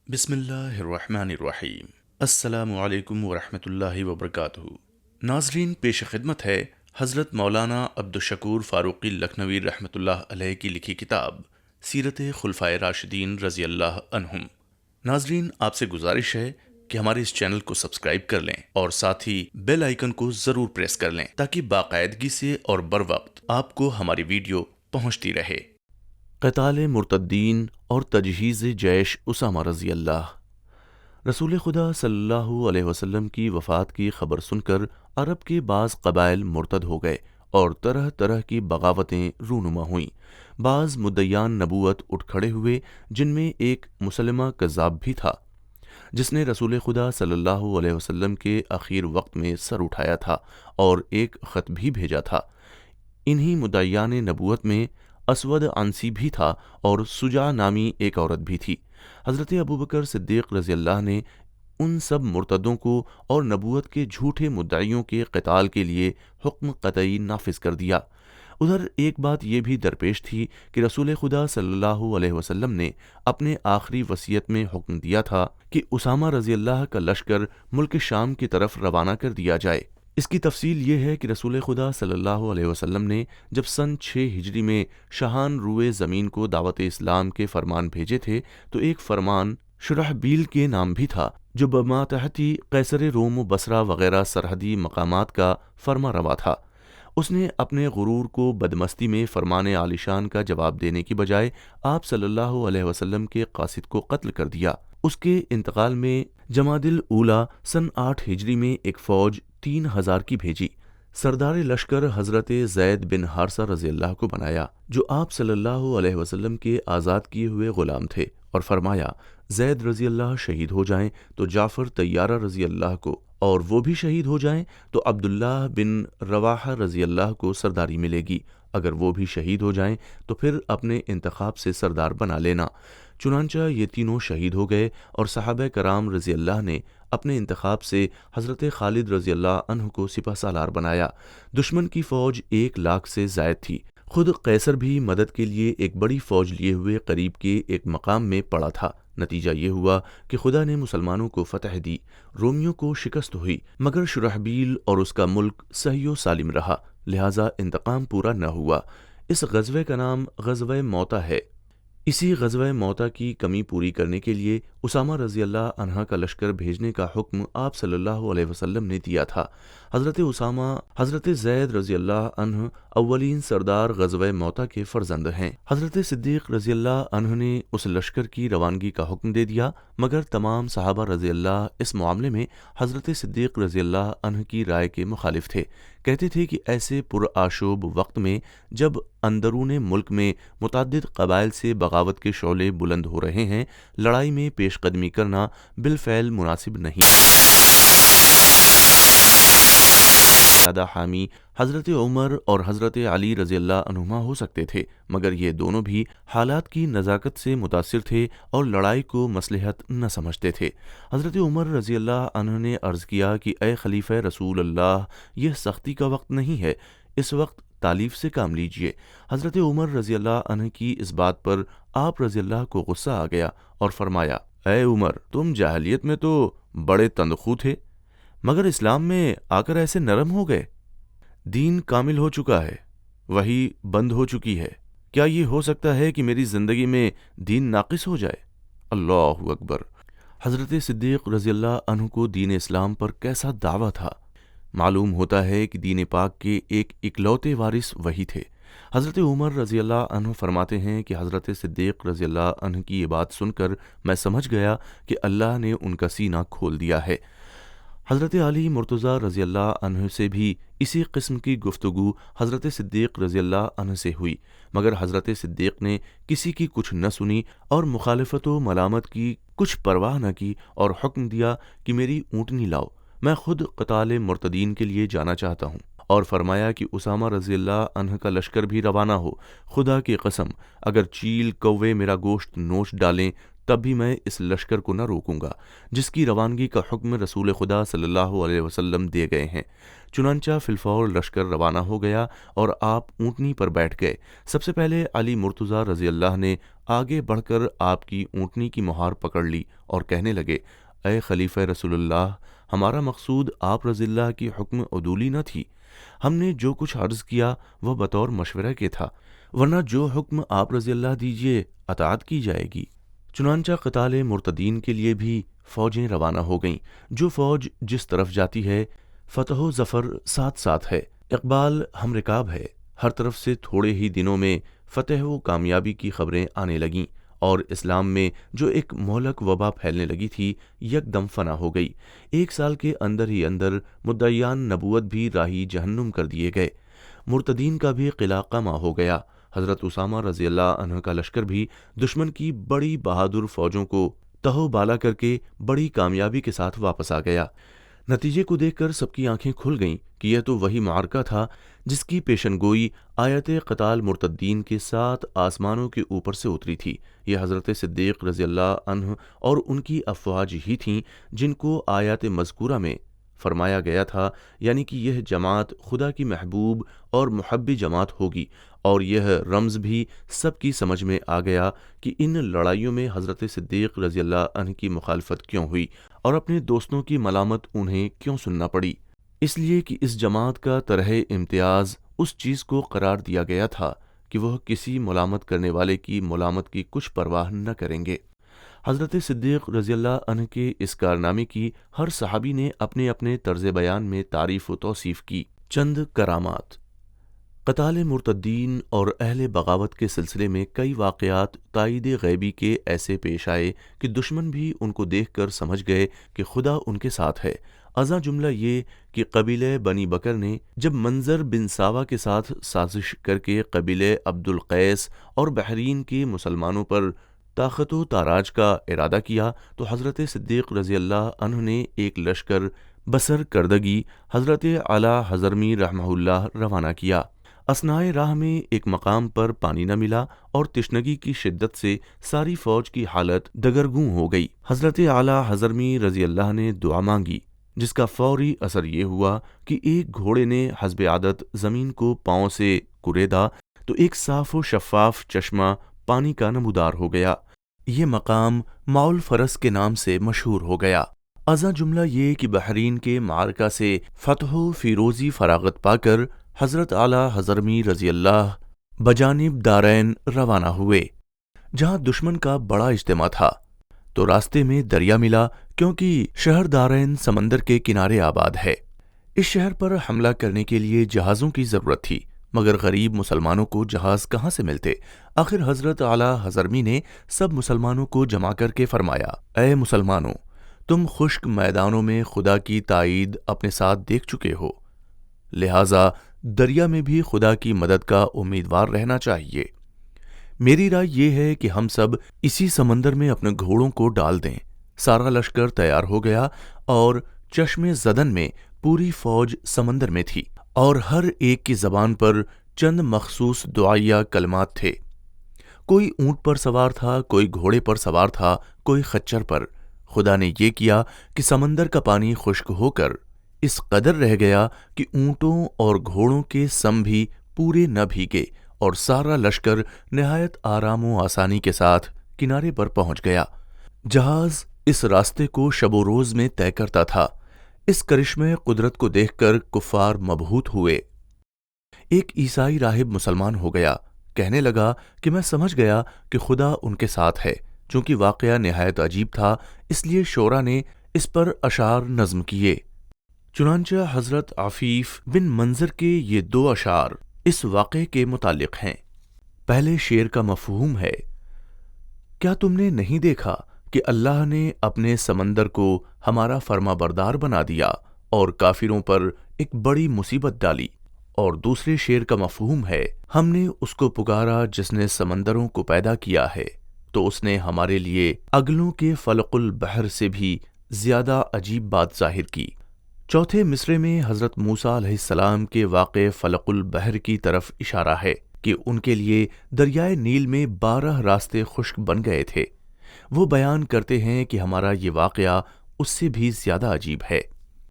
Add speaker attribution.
Speaker 1: بسم اللہ الرحمن الرحیم۔ السلام علیکم ورحمۃ اللہ وبرکاتہ۔ ناظرین، پیش خدمت ہے حضرت مولانا عبدالشکور فاروقی لکھنوی رحمۃ اللہ علیہ کی لکھی کتاب سیرت خلفائے راشدین رضی اللہ عنہم۔ ناظرین، آپ سے گزارش ہے کہ ہمارے اس چینل کو سبسکرائب کر لیں اور ساتھ ہی بیل آئیکن کو ضرور پریس کر لیں تاکہ باقاعدگی سے اور بر وقت آپ کو ہماری ویڈیو پہنچتی رہے۔ قتال مرتدین اور تجہیز جیش اسامہ رضی اللہ۔ رسول خدا صلی اللہ علیہ وسلم کی وفات کی خبر سن کر عرب کے بعض قبائل مرتد ہو گئے اور طرح طرح کی بغاوتیں رونما ہوئیں۔ بعض مدعیان نبوت اٹھ کھڑے ہوئے، جن میں ایک مسلمہ کذاب بھی تھا جس نے رسول خدا صلی اللہ علیہ وسلم کے اخیر وقت میں سر اٹھایا تھا اور ایک خط بھی بھیجا تھا۔ انہی مدعیان نبوت میں اسود عنسی بھی تھا اور سجا نامی ایک عورت بھی تھی۔ حضرت ابوبکر صدیق رضی اللہ نے ان سب مرتدوں کو اور نبوت کے جھوٹے مدعیوں کے قتال کے لیے حکم قطعی نافذ کر دیا۔ ادھر ایک بات یہ بھی درپیش تھی کہ رسول خدا صلی اللہ علیہ وسلم نے اپنے آخری وصیت میں حکم دیا تھا کہ اسامہ رضی اللہ کا لشکر ملک شام کی طرف روانہ کر دیا جائے۔ اس کی تفصیل یہ ہے کہ رسول خدا صلی اللہ علیہ وسلم نے جب سن 6 ہجری میں شاہان روئے زمین کو دعوت اسلام کے فرمان بھیجے تھے تو ایک فرمان شرحبیل کے نام بھی تھا، جو بماتحتی قیصر روم و بصرہ وغیرہ سرحدی مقامات کا فرما روا تھا۔ اس نے اپنے غرور کو بدمستی میں فرمان عالیشان کا جواب دینے کی بجائے آپ صلی اللہ علیہ وسلم کے قاصد کو قتل کر دیا۔ اس کے انتقال میں جمادی الاولیٰ سن 8 ہجری میں ایک فوج 3000 کی بھیجی۔ سردار لشکر حضرت زید بن حارثہ رضی اللہ کو بنایا، جو آپ صلی اللہ علیہ وسلم کے آزاد کیے ہوئے غلام تھے، اور فرمایا زید رضی اللہ شہید ہو جائیں تو جعفر طیارہ رضی اللہ کو، اور وہ بھی شہید ہو جائیں تو عبداللہ بن رواحہ رضی اللہ کو سرداری ملے گی، اگر وہ بھی شہید ہو جائیں تو پھر اپنے انتخاب سے سردار بنا لینا۔ چنانچہ یہ تینوں شہید ہو گئے اور صحابہ کرام رضی اللہ نے اپنے انتخاب سے حضرت خالد رضی اللہ عنہ کو سپہ سالار بنایا۔ دشمن کی فوج 1,00,000 سے زائد تھی۔ خود قیصر بھی مدد کے لیے ایک بڑی فوج لیے ہوئے قریب کے ایک مقام میں پڑا تھا۔ نتیجہ یہ ہوا کہ خدا نے مسلمانوں کو فتح دی، رومیوں کو شکست ہوئی، مگر شرحبیل اور اس کا ملک صحیح و سالم رہا، لہذا انتقام پورا نہ ہوا۔ اس غزوے کا نام غزوہ موتہ ہے۔ اسی غزوہ موتہ کی کمی پوری کرنے کے لیے اسامہ رضی اللہ عنہ کا لشکر بھیجنے کا حکم آپ صلی اللہ علیہ وسلم نے دیا تھا۔ حضرت اسامہ حضرت زید رضی اللہ عنہ اولین سردار غزوہ موتہ کے فرزند ہیں۔ حضرت صدیق رضی اللہ عنہ نے اس لشکر کی روانگی کا حکم دے دیا، مگر تمام صحابہ رضی اللہ اس معاملے میں حضرت صدیق رضی اللہ عنہ کی رائے کے مخالف تھے۔ کہتے تھے کہ ایسے پرآشوب وقت میں جب اندرون ملک میں متعدد قبائل سے بغاوت کے شعلے بلند ہو رہے ہیں، لڑائی میں پیش قدمی کرنا بالفعل مناسب نہیں۔ زیادہ حامی حضرت عمر اور حضرت علی رضی اللہ عنہما ہو سکتے تھے، مگر یہ دونوں بھی حالات کی نزاکت سے متاثر تھے اور لڑائی کو مصلحت نہ سمجھتے تھے۔ حضرت عمر رضی اللہ عنہ نے عرض کیا کہ اے خلیفہ رسول اللہ، یہ سختی کا وقت نہیں ہے، اس وقت تالیف سے کام لیجئے۔ حضرت عمر رضی اللہ عنہ کی اس بات پر آپ رضی اللہ کو غصہ آ گیا اور فرمایا، اے عمر، تم جاہلیت میں تو بڑے تندخو تھے، مگر اسلام میں آ کر ایسے نرم ہو گئے۔ دین کامل ہو چکا ہے، وحی بند ہو چکی ہے، کیا یہ ہو سکتا ہے کہ میری زندگی میں دین ناقص ہو جائے؟ اللہ اکبر۔ حضرت صدیق رضی اللہ عنہ کو دین اسلام پر کیسا دعویٰ تھا؟ معلوم ہوتا ہے کہ دین پاک کے ایک اکلوتے وارث وہی تھے۔ حضرت عمر رضی اللہ عنہ فرماتے ہیں کہ حضرت صدیق رضی اللہ عنہ کی یہ بات سن کر میں سمجھ گیا کہ اللہ نے ان کا سینہ کھول دیا ہے۔ حضرت علی مرتضیٰ رضی اللہ عنہ سے بھی اسی قسم کی گفتگو حضرت صدیق رضی اللہ عنہ سے ہوئی، مگر حضرت صدیق نے کسی کی کچھ نہ سنی اور مخالفت و ملامت کی کچھ پرواہ نہ کی اور حکم دیا کہ میری اونٹنی لاؤ، میں خود قتال مرتدین کے لیے جانا چاہتا ہوں، اور فرمایا کہ اسامہ رضی اللہ عنہ کا لشکر بھی روانہ ہو۔ خدا کی قسم، اگر چیل کوے میرا گوشت نوچ ڈالیں
Speaker 2: تب بھی میں اس لشکر کو نہ روکوں گا جس کی روانگی کا حکم رسول خدا صلی اللہ علیہ وسلم دیے گئے ہیں۔ چنانچہ فی الفور لشکر روانہ ہو گیا اور آپ اونٹنی پر بیٹھ گئے۔ سب سے پہلے علی مرتضیٰ رضی اللہ نے آگے بڑھ کر آپ کی اونٹنی کی مہار پکڑ لی اور کہنے لگے، اے خلیفہ رسول اللہ، ہمارا مقصود آپ رضی اللہ کی حکم عدولی نہ تھی۔ ہم نے جو کچھ عرض کیا وہ بطور مشورہ کے تھا، ورنہ جو حکم آپ رضی اللہ دیجیے اطاعت کی جائے گی۔ چنانچہ قتال مرتدین کے لیے بھی فوجیں روانہ ہو گئیں۔ جو فوج جس طرف جاتی ہے فتح و ظفر ساتھ ساتھ ہے، اقبال ہم رکاب ہے۔ ہر طرف سے تھوڑے ہی دنوں میں فتح و کامیابی کی خبریں آنے لگیں اور اسلام میں جو ایک مہلک وبا پھیلنے لگی تھی یکدم فنا ہو گئی۔ 1 سال کے اندر ہی اندر مدعیان نبوت بھی راہی جہنم کر دیے گئے۔ مرتدین کا بھی قلعہ قمع ہو گیا۔ حضرت اسامہ رضی اللہ عنہ کا لشکر بھی دشمن کی بڑی بہادر فوجوں کو تہو بالا کر کے بڑی کامیابی کے ساتھ واپس آ گیا۔ نتیجے کو دیکھ کر سب کی آنکھیں کھل گئیں کہ یہ تو وہی معرکہ تھا جس کی پیشن گوئی آیت قتال مرتدین کے 7 آسمانوں کے اوپر سے اتری تھی۔ یہ حضرت صدیق رضی اللہ عنہ اور ان کی افواج ہی تھیں جن کو آیات مذکورہ میں فرمایا گیا تھا، یعنی کہ یہ جماعت خدا کی محبوب اور محبی جماعت ہوگی، اور یہ رمز بھی سب کی سمجھ میں آ گیا کہ ان لڑائیوں میں حضرت صدیق رضی اللہ عنہ کی مخالفت کیوں ہوئی اور اپنے دوستوں کی ملامت انہیں کیوں سننا پڑی۔ اس لیے کہ اس جماعت کا طرح امتیاز اس چیز کو قرار دیا گیا تھا کہ وہ کسی ملامت کرنے والے کی ملامت کی کچھ پرواہ نہ کریں گے۔ حضرت صدیق رضی اللہ عنہ کے اس کارنامے کی ہر صحابی نے اپنے اپنے طرز بیان میں تعریف و توصیف کی۔ چند کرامات۔ قتال مرتدین اور اہل بغاوت کے سلسلے میں کئی واقعات تائید غیبی کے ایسے پیش آئے کہ دشمن بھی ان کو دیکھ کر سمجھ گئے کہ خدا ان کے ساتھ ہے۔ ازاں جملہ یہ کہ قبیلہ بنی بکر نے جب منظر بن ساوا کے ساتھ سازش کر کے قبیلہ عبد القیس اور بحرین کے مسلمانوں پر طاقت و تاراج کا ارادہ کیا تو حضرت صدیق رضی اللہ عنہ نے ایک لشکر بسر کردگی حضرت اعلیٰ حضرمی رحمہ اللہ روانہ کیا۔ اثنائے راہ میں ایک مقام پر پانی نہ ملا اور تشنگی کی شدت سے ساری فوج کی حالت دگرگوں ہو گئی۔ حضرت اعلیٰ حضرمی رضی اللہ نے دعا مانگی، جس کا فوری اثر یہ ہوا کہ ایک گھوڑے نے حسب عادت زمین کو پاؤں سے کریدا تو ایک صاف و شفاف چشمہ پانی کا نمودار ہو گیا۔ یہ مقام ماؤل فرس کے نام سے مشہور ہو گیا۔ ازاں جملہ یہ کہ بحرین کے معرکہ سے فتح و فیروزی فراغت پا کر حضرت اعلیٰ حضرمی رضی اللہ بجانب دارین روانہ ہوئے، جہاں دشمن کا بڑا اجتماع تھا، تو راستے میں دریا ملا کیونکہ شہر دارین سمندر کے کنارے آباد ہے۔ اس شہر پر حملہ کرنے کے لیے جہازوں کی ضرورت تھی، مگر غریب مسلمانوں کو جہاز کہاں سے ملتے؟ آخر حضرت اعلیٰ حضرمی نے سب مسلمانوں کو جمع کر کے فرمایا، اے مسلمانوں، تم خشک میدانوں میں خدا کی تائید اپنے ساتھ دیکھ چکے ہو، لہٰذا دریا میں بھی خدا کی مدد کا امیدوار رہنا چاہیے۔ میری رائے یہ ہے کہ ہم سب اسی سمندر میں اپنے گھوڑوں کو ڈال دیں۔ سارا لشکر تیار ہو گیا اور چشم زدن میں پوری فوج سمندر میں تھی، اور ہر ایک کی زبان پر چند مخصوص دعائیہ کلمات تھے۔ کوئی اونٹ پر سوار تھا، کوئی گھوڑے پر سوار تھا، کوئی خچر پر۔ خدا نے یہ کیا کہ سمندر کا پانی خشک ہو کر اس قدر رہ گیا کہ اونٹوں اور گھوڑوں کے سم بھی پورے نہ بھیگے، اور سارا لشکر نہایت آرام و آسانی کے ساتھ کنارے پر پہنچ گیا۔ جہاز اس راستے کو شب و روز میں طے کرتا تھا۔ اس کرشمے قدرت کو دیکھ کر کفار مبہوت ہوئے۔ ایک عیسائی راہب مسلمان ہو گیا، کہنے لگا کہ میں سمجھ گیا کہ خدا ان کے ساتھ ہے۔ چونکہ واقعہ نہایت عجیب تھا، اس لیے شعراء نے اس پر اشعار نظم کیے۔ چنانچہ حضرت عفیف بن منظر کے یہ 2 اشعار اس واقعے کے متعلق ہیں۔ پہلے شعر کا مفہوم ہے، کیا تم نے نہیں دیکھا کہ اللہ نے اپنے سمندر کو ہمارا فرما بردار بنا دیا اور کافروں پر ایک بڑی مصیبت ڈالی؟ اور دوسرے شعر کا مفہوم ہے، ہم نے اس کو پکارا جس نے سمندروں کو پیدا کیا ہے، تو اس نے ہمارے لیے اگلوں کے فلق البحر سے بھی زیادہ عجیب بات ظاہر کی۔ چوتھے مصرے میں حضرت موسیٰ علیہ السلام کے واقع فلق البحر کی طرف اشارہ ہے کہ ان کے لیے دریائے نیل میں 12 راستے خشک بن گئے تھے۔ وہ بیان کرتے ہیں کہ ہمارا یہ واقعہ اس سے بھی زیادہ عجیب ہے۔